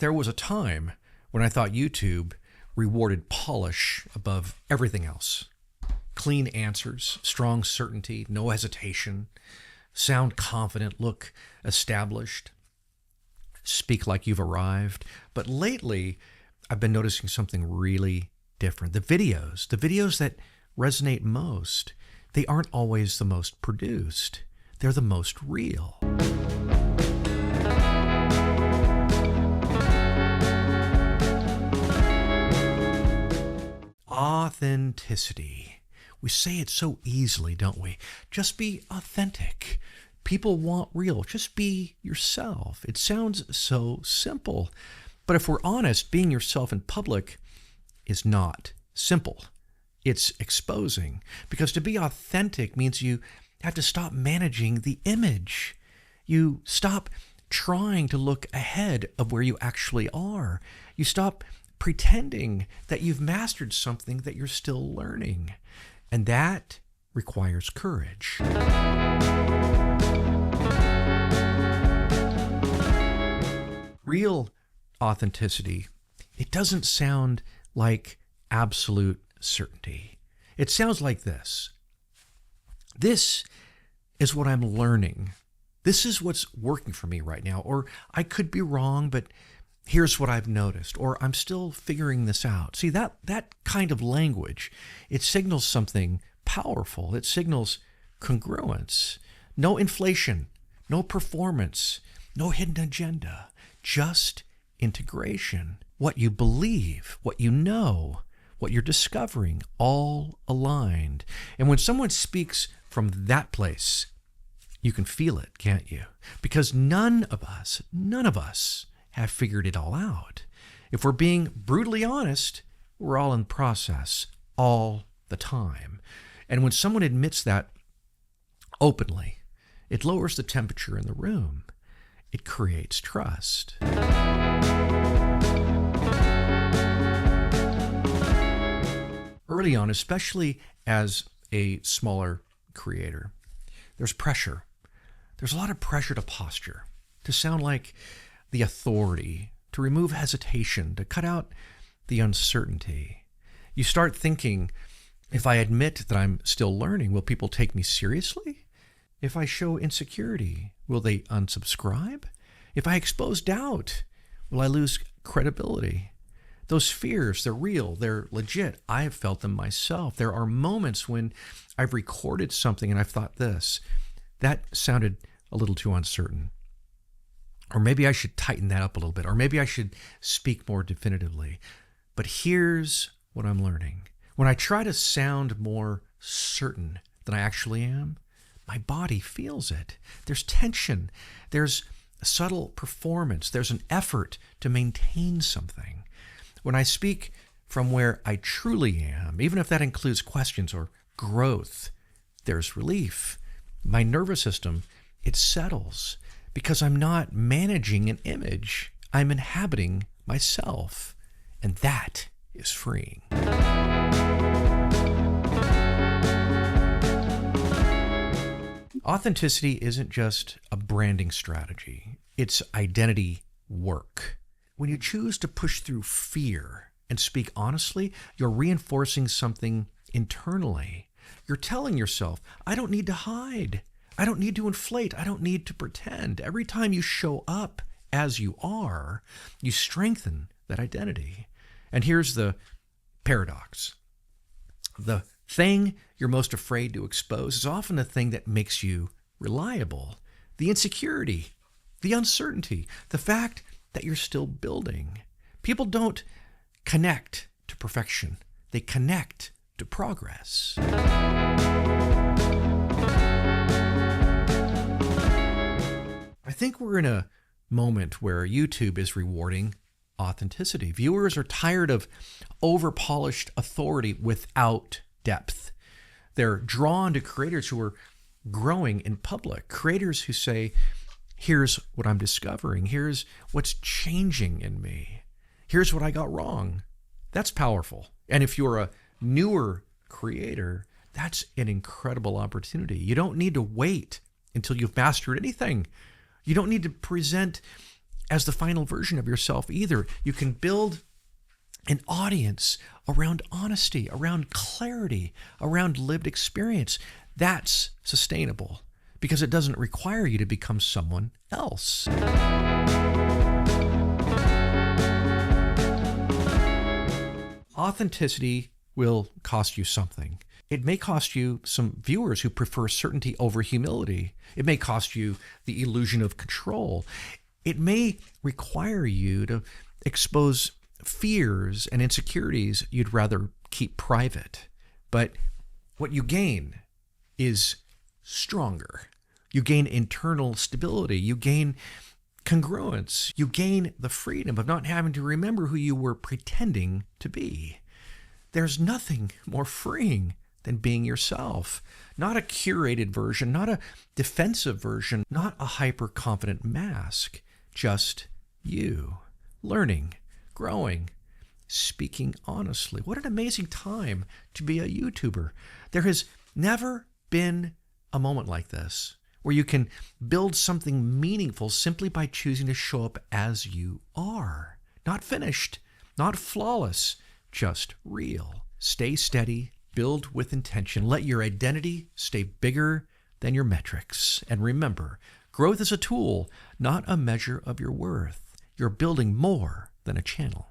There was a time when I thought YouTube rewarded polish above everything else. Clean answers, strong certainty, no hesitation, sound confident, look established, speak like you've arrived. But lately, I've been noticing something really different. The videos that resonate most, they aren't always the most produced. They're the most real. Authenticity. We say it so easily, don't we? Just be authentic. People want real. Just be yourself. It sounds so simple. But if we're honest, being yourself in public is not simple. It's exposing. Because to be authentic means you have to stop managing the image. You stop trying to look ahead of where you actually are. You stop pretending that you've mastered something that you're still learning. And that requires courage. Real authenticity, it doesn't sound like absolute certainty. It sounds like this. This is what I'm learning. This is what's working for me right now. Or I could be wrong, but here's what I've noticed, or I'm still figuring this out. See, that kind of language, it signals something powerful. It signals congruence. No inflation, no performance, no hidden agenda, just integration. What you believe, what you know, what you're discovering, all aligned. And when someone speaks from that place, you can feel it, can't you? Because none of us have figured it all out. If we're being brutally honest, we're all in process all the time. And when someone admits that openly, it lowers the temperature in the room. It creates trust. Early on, especially as a smaller creator, there's pressure. There's a lot of pressure to posture, to sound like the authority, to remove hesitation, to cut out the uncertainty. You start thinking, if I admit that I'm still learning, will people take me seriously? If I show insecurity, will they unsubscribe? If I expose doubt, will I lose credibility? Those fears, they're real, they're legit. I have felt them myself. There are moments when I've recorded something and I've thought this, that sounded a little too uncertain. Or maybe I should tighten that up a little bit. Or maybe I should speak more definitively. But here's what I'm learning. When I try to sound more certain than I actually am, my body feels it. There's tension. There's a subtle performance. There's an effort to maintain something. When I speak from where I truly am, even if that includes questions or growth, there's relief. My nervous system, it settles. Because I'm not managing an image, I'm inhabiting myself. And that is freeing. Authenticity isn't just a branding strategy, it's identity work. When you choose to push through fear and speak honestly, you're reinforcing something internally. You're telling yourself, I don't need to hide. I don't need to inflate. I don't need to pretend. Every time you show up as you are, you strengthen that identity. And here's the paradox. The thing you're most afraid to expose is often the thing that makes you reliable. The insecurity, the uncertainty, the fact that you're still building. People don't connect to perfection. They connect to progress. I think we're in a moment where YouTube is rewarding authenticity. Viewers are tired of over-polished authority without depth. They're drawn to creators who are growing in public, creators who say, here's what I'm discovering, here's what's changing in me, here's what I got wrong. That's powerful. And if you're a newer creator, that's an incredible opportunity. You don't need to wait until you've mastered anything. You don't need to present as the final version of yourself either. You can build an audience around honesty, around clarity, around lived experience. That's sustainable because it doesn't require you to become someone else. Authenticity will cost you something. It may cost you some viewers who prefer certainty over humility. It may cost you the illusion of control. It may require you to expose fears and insecurities you'd rather keep private. But what you gain is stronger. You gain internal stability. You gain congruence. You gain the freedom of not having to remember who you were pretending to be. There's nothing more freeing than being yourself. Not a curated version, not a defensive version, not a hyper-confident mask. Just you. Learning, growing, speaking honestly. What an amazing time to be a YouTuber. There has never been a moment like this where you can build something meaningful simply by choosing to show up as you are. Not finished, not flawless, just real. Stay steady, build with intention. Let your identity stay bigger than your metrics. And remember, growth is a tool, not a measure of your worth. You're building more than a channel.